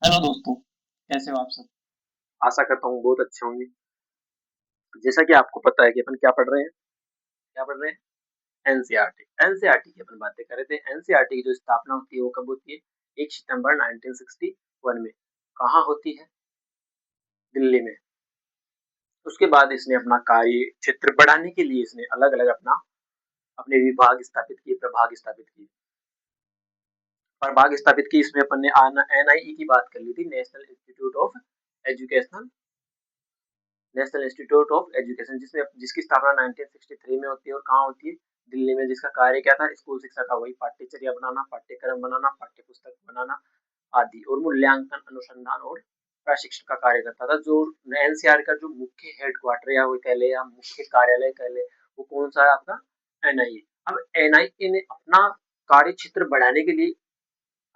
Hello दोस्तों, कैसे हो आप सब? आशा करता हूँ बहुत अच्छे होंगे। जैसा कि आपको पता है कि अपन क्या पढ़ रहे हैं? क्या पढ़ रहे हैं? एनसीईआरटी। एनसीईआरटी की अपन बातें कर रहे थे। एनसीईआरटी की जो स्थापना होती है वो कब होती है? 1 सितंबर 1961 में। कहाँ होती है? दिल्ली में। उसके बाद इसने अपना कार्य क्षेत्र बढ़ाने के लिए इसने अलग-अलग अपने विभाग स्थापित किए, प्रभाग स्थापित किए। प्रभाग स्थापित किए इसमें अपन ने एनआईई की बात कर ली थी, educational national institute of education, जिसकी स्थापना 1963 में होती है और कहाँ होती है? दिल्ली में। जिसका कार्य क्या था? स्कूल शिक्षा का वही पाठ्यचर्या बनाना, पाठ्यक्रम बनाना, पाठ्य पुस्तक बनाना आदि, और मूल्यांकन, अनुसंधान और प्रशिक्षण का कार्य करता था। जो एनसीआर का जो मुख्य हेडक्वार्टर या वो कह ले या मुख्य कार्यालय कह ले, वो कौन सा है आपका? एनआईए। अब एनआईए ने अपना कार्य क्षेत्र बढ़ाने के लिए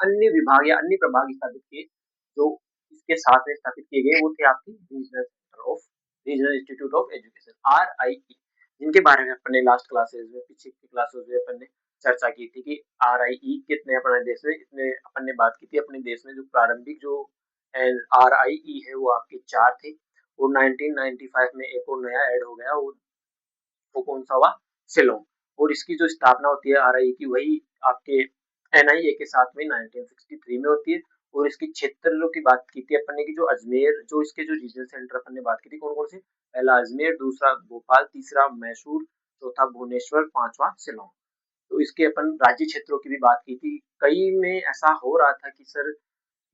अन्य विभाग या अन्य प्रभाग स्थापित किए। जो इसके साथ में स्थापित किए गए वो थे आपकी regional institute of education, RIE, जिनके बारे में अपने लास्ट क्लासेस में, पीछे की क्लासेस में अपन ने चर्चा की थी कि आरआईई कितने अपने देश में, इतने अपन ने बात की थी अपने देश में। जो प्रारंभिक जो आरआईई है वो आपके 4 थे, और 1995 में एक और नया ऐड हो गया, वो कौन सा हुआ? शिलोंग। और इसकी जो स्थापना होती है आरआई की, वही आपके एनआईए के साथ में 1963 में होती है। और इसकी क्षेत्रों की बात की थी अपन ने कि जो अजमेर, जो इसके जो रीजनल सेंटर अपन ने बात की थी कौन कौन से? पहला अजमेर, दूसरा भोपाल, तीसरा मैसूर, चौथा भुवनेश्वर, पांचवा शिलोंग। तो इसके अपन राज्य क्षेत्रों की भी बात की थी। कई में ऐसा हो रहा था कि सर,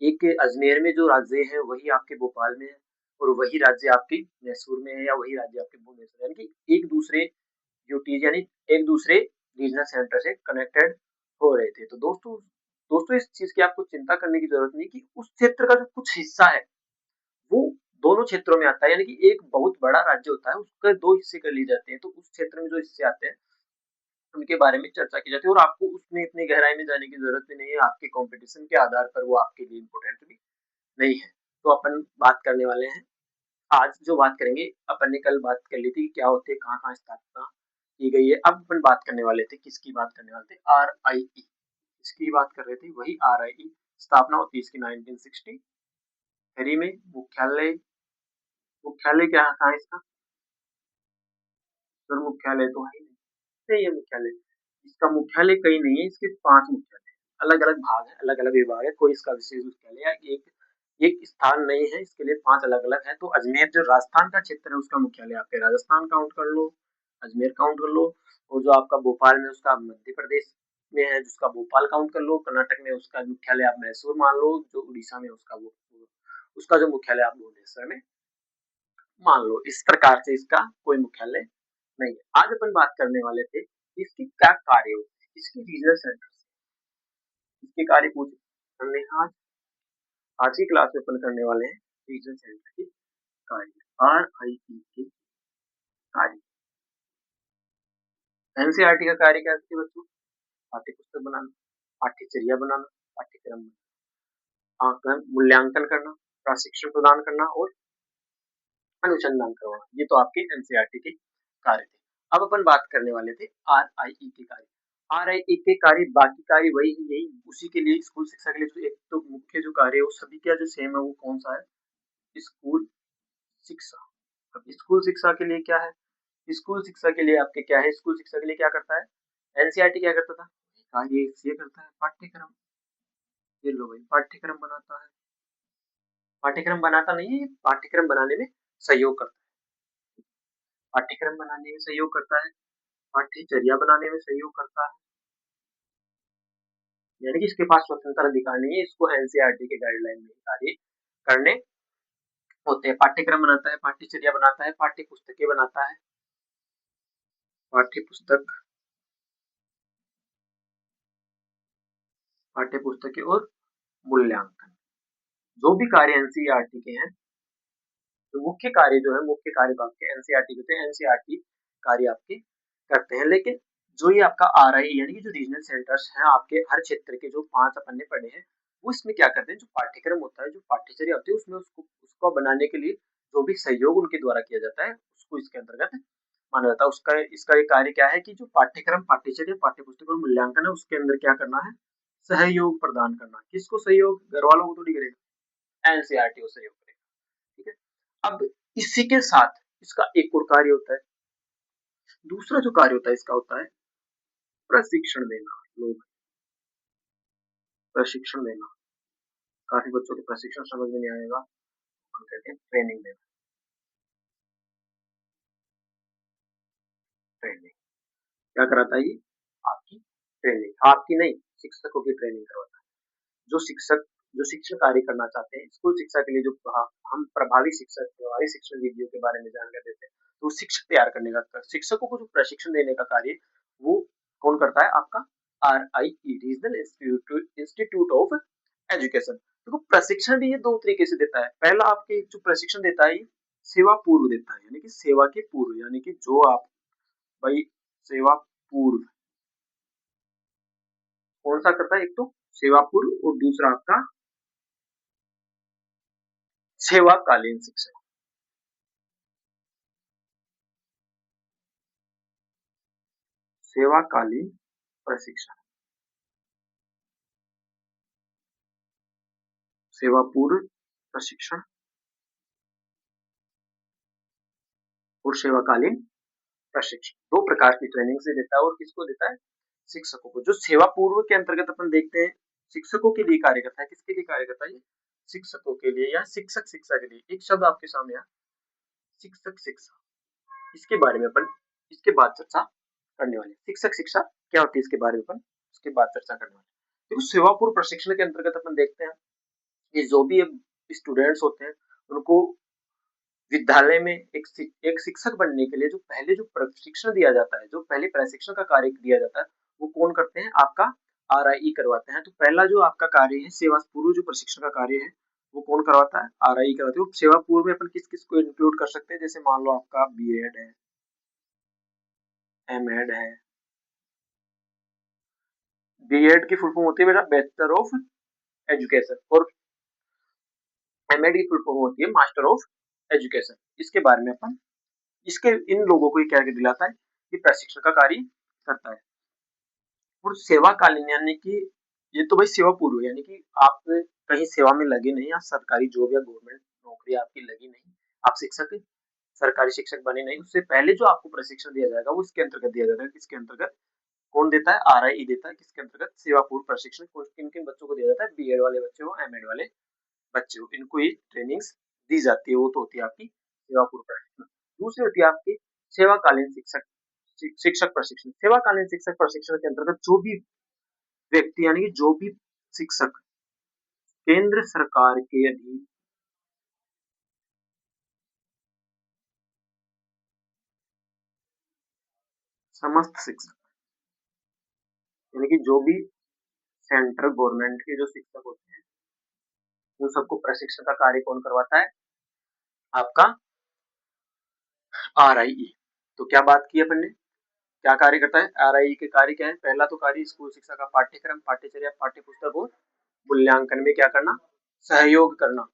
एक अजमेर में जो राज्य है वही आपके भोपाल में है, और वही राज्य आपकी मैसूर में है, या वही राज्य आपके भुवनेश्वर, यानी कि एक दूसरे यूटीज यानी एक दूसरे रीजनल सेंटर से कनेक्टेड हो रहे थे। तो दोस्तों दोस्तों इस चीज की आपको चिंता करने की जरूरत नहीं कि उस क्षेत्र का जो कुछ हिस्सा है वो दोनों क्षेत्रों में आता है, यानी कि एक बहुत बड़ा राज्य होता है, उसके दो हिस्से कर लिए जाते हैं। तो उस क्षेत्र में जो हिस्से आते हैं उनके बारे में चर्चा की जाती है, और आपको उसमें इतनी गहराई में जाने की जरूरत भी नहीं है। आपके कंपटीशन के आधार पर वो आपके लिए इम्पोर्टेंट भी नहीं है। तो अपन बात करने वाले हैं आज, जो बात करेंगे अपन ने कल बात कर ली थी क्या होते हैं, कहाँ कहाँ स्थापना की गई है। अब अपन बात करने वाले थे, किसकी बात करने वाले थे? आर आई ई, इसकी बात कर रहे थे। वही आर आई ई स्थापना होती है इसकी 1963 में। मुख्यालय, मुख्यालय क्या कहाँ है इसका? सर मुख्यालय तो है ही नहीं है मुख्यालय। इसका मुख्यालय कहीं नहीं है, इसके 5 मुख्यालय हैं। अलग अलग भाग है, अलग अलग विभाग है, कोई इसका विशेष मुख्यालय या एक एक स्थान नहीं है, इसके लिए 5 अलग अलग है। तो अजमेर जो राजस्थान का क्षेत्र है उसका मुख्यालय आपके राजस्थान काउंट कर लो, अजमेर काउंट कर लो। और जो आपका भोपाल में उसका मध्य प्रदेश में है, जिसका भोपाल काउंट कर लो। कर्नाटक में उसका मुख्यालय आप मैसूर मान लो। जो उड़ीसा में उसका वो उसका जो मुख्यालय आप भुवनेश्वर में मान लो। इस प्रकार से इसका कोई मुख्यालय नहीं है। आज अपन बात करने वाले थे इसके क्या कार्य होते हैं, इसके रीजनल सेंटर, इसके कार्य पूछ हमने आज की क्लास में अपन करने वाले हैं रीजनल सेंटर के कार्य, आर आई ई के कार्य। एनसीईआरटी का कार्य क्या है बच्चों? पाठ्य पुस्तक बनाना, पाठ्यचर्या बनाना, पाठ्यक्रम, आकलन, मूल्यांकन करना, प्रशिक्षण प्रदान करना और अनुसंधान करवाना। ये तो आपके एनसीईआरटी के कार्य थे। अब अपन बात करने वाले थे आरआईई के कार्य। आरआईई के कार्य, बाकी कार्य वही है, यही उसी के लिए स्कूल शिक्षा के लिए जो एक तो मुख्य जो कार्य है वो सभी क्या जो सेम है, वो कौन सा है? स्कूल शिक्षा। अब स्कूल शिक्षा के लिए क्या है? स्कूल शिक्षा के लिए आपके क्या है? स्कूल शिक्षा के लिए क्या करता है? एनसीईआरटी क्या करता था? कार्य ये करता है पाठ्यक्रम। ये लो भाई, पाठ्यक्रम बनाता है। पाठ्यक्रम बनाता नहीं है, पाठ्यक्रम बनाने में सहयोग करता है। पाठ्यक्रम बनाने में सहयोग करता है, पाठ्यचर्या बनाने में सहयोग करता है। यानी कि इसके पास स्वतंत्र अधिकार नहीं है, इसको एनसीईआरटी के गाइडलाइन में कार्य करने होते हैं। पाठ्यक्रम बनाता है, पाठ्यचर्या बनाता है, पाठ्य पुस्तकें बनाता है, पाठ्य पुस्तक, पाठ्य पुस्तकें और मूल्यांकन। जो भी कार्य एनसीईआरटी के हैं, तो मुख्य कार्य जो है, मुख्य कार्य तो आपके एनसीईआरटी के हैं, एनसीईआरटी कार्य आपके करते हैं। लेकिन जो ये आपका आरआई यानी कि जो रीजनल सेंटर्स हैं आपके हर क्षेत्र के, जो 5 अपन ने पढ़े हैं, वो इसमें क्या करते हैं? जो पाठ्यक्रम होता है, जो पाठ्यचर्या होती है, उसमें उसको बनाने के लिए जो भी सहयोग उनके द्वारा किया जाता है उसको इसके अंतर्गत माना जाता है। उसका इसका एक कार्य क्या है कि जो पाठ्यक्रम, पाठ्यचर्या, पाठ्यपुस्तक और मूल्यांकन है उसके अंदर क्या करना है? सहयोग प्रदान करना। किसको सहयोग? घर वालों को थोड़ी करेगा, एनसीईआरटी वो सहयोग करेगा। ठीक है, अब इसी के साथ इसका एक और कार्य होता है। दूसरा जो कार्य होता है इसका होता है प्रशिक्षण देना। लोग प्रशिक्षण देना, काफी बच्चों को प्रशिक्षण समझ में नहीं आएगा, हम कहते हैं ट्रेनिंग देना। ट्रेनिंग क्या कराता है ये? आपकी ट्रेनिंग, आपकी नहीं, शिक्षकों की ट्रेनिंग करवाता है। जो शिक्षक जो शिक्षण कार्य करना चाहते हैं, स्कूल शिक्षा के लिए जो हम प्रभावी शिक्षण विधियों के बारे में जानकारी देते हैं, तो शिक्षक तैयार करने का, शिक्षकों को जो प्रशिक्षण देने का कार्य वो कौन करता है? आपका RIE, regional institute of education. देखो प्रशिक्षण भी ये दो तरीके से देता है। पहला आपके जो प्रशिक्षण देता है ये सेवा पूर्व देता है, यानी कि सेवा के पूर्व, यानी कि जो आप भाई सेवा पूर्व कौन सा करता है? एक तो सेवा पूर्व और दूसरा आपका सेवाकालीन शिक्षा। सेवाकालीन प्रशिक्षण, सेवा पूर्व प्रशिक्षण और सेवाकालीन प्रशिक्षण, दो प्रकार की ट्रेनिंग से देता है। और किसको देता है? शिक्षकों को। जो सेवा पूर्व के अंतर्गत अपन देखते हैं शिक्षकों के लिए कार्य करता है, किसके लिए कार्य करता है? ये शिक्षकों के लिए या शिक्षक शिक्षा के लिए। एक शब्द आपके सामने है शिक्षक शिक्षा, इसके बारे में अपन इसके बाद चर्चा करने वाले। शिक्षक शिक्षा क्या होती है इसके बारे में अपन इसके बाद चर्चा करने वाले। देखो सेवा पूर्व प्रशिक्षण के अंतर्गत अपन देखते हैं कि जो भी स्टूडेंट्स होते हैं उनको विद्यालय में एक शिक्षक बनने के लिए जो पहले जो प्रशिक्षण दिया जाता है, जो पहले प्रशिक्षण का कार्य दिया जाता है, वो कौन करते हैं? आपका RIE करवाते हैं। तो पहला जो आपका कार्य है सेवा पूर्व जो प्रशिक्षण का कार्य है वो कौन करवाता है? RIE करवाते हैं। सेवा पूर्व में अपन किस किस को इंक्लूड कर सकते हैं? जैसे मान लो आपका B.Ed है, M.Ed है। B.Ed की फुल फॉर्म होती है बेटा बैचलर ऑफ एजुकेशन, और M.Ed की फुल फॉर्म होती है मास्टर ऑफ एजुकेशन। इसके बारे में अपन इसके इन लोगों को क्या दिलाता है कि प्रशिक्षण का कार्य करता है। और सेवाकालीन यानी कि ये तो भाई सेवा पूर्व, यानी कि आप कहीं सेवा में लगे नहीं, या सरकारी जॉब या गवर्नमेंट नौकरी आपकी लगी नहीं, आप शिक्षक सरकारी शिक्षक बने नहीं, उससे पहले जो आपको प्रशिक्षण दिया जाएगा वो इसके अंतर्गत दिया जाएगा। किसके अंतर्गत? कौन देता है? RIE देता है। किसके अंतर्गत? सेवा पूर्व प्रशिक्षण। किन किन बच्चों को दिया जाता है? B.Ed वाले बच्चे हो, M.Ed वाले बच्चे हो, इनको ये ट्रेनिंग्स दी जाती है। वो तो होती है आपकी सेवा पूर्व प्रशिक्षण। दूसरी होती है आपकी सेवाकालीन शिक्षक प्रशिक्षण। सेवाकालीन शिक्षक प्रशिक्षण के अंतर्गत जो भी व्यक्ति यानी कि जो भी शिक्षक केंद्र सरकार के अधीन समस्त शिक्षक, यानी कि जो भी सेंट्रल गवर्नमेंट के जो शिक्षक होते हैं उन सबको प्रशिक्षण का कार्य कौन करवाता है? आपका RIE। तो क्या बात की अपन ने, क्या कार्य करता है RIE के? कार्य क्या है? पहला तो कार्य स्कूल शिक्षा का पाठ्यक्रम, पाठ्यचर्या, पाठ्य पुस्तक और मूल्यांकन में क्या करना? सहयोग करना।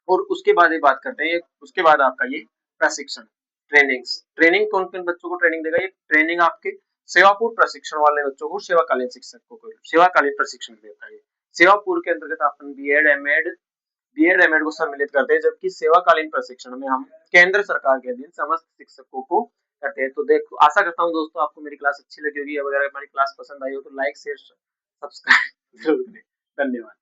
और उसके बाद ये बात करते हैं, उसके बाद आपका ये प्रशिक्षण ट्रेनिंग कौन किन बच्चों को ट्रेनिंग देगा? ये ट्रेनिंग आपके सेवा पूर्व प्रशिक्षण वाले बच्चों को सेवाकालीन शिक्षकों को सेवाकालीन प्रशिक्षण देता है। सेवा पूर्व के अंतर्गत अपन B.Ed M.Ed को सम्मिलित करते हैं, जबकि सेवाकालीन प्रशिक्षण में हम केंद्र सरकार के अधीन समस्त शिक्षकों को करते हैं। तो देखो आशा करता हूँ दोस्तों आपको मेरी क्लास अच्छी लगी होगी। अगर हमारी क्लास पसंद आई हो तो लाइक शेयर सब्सक्राइब जरूर करें। धन्यवाद।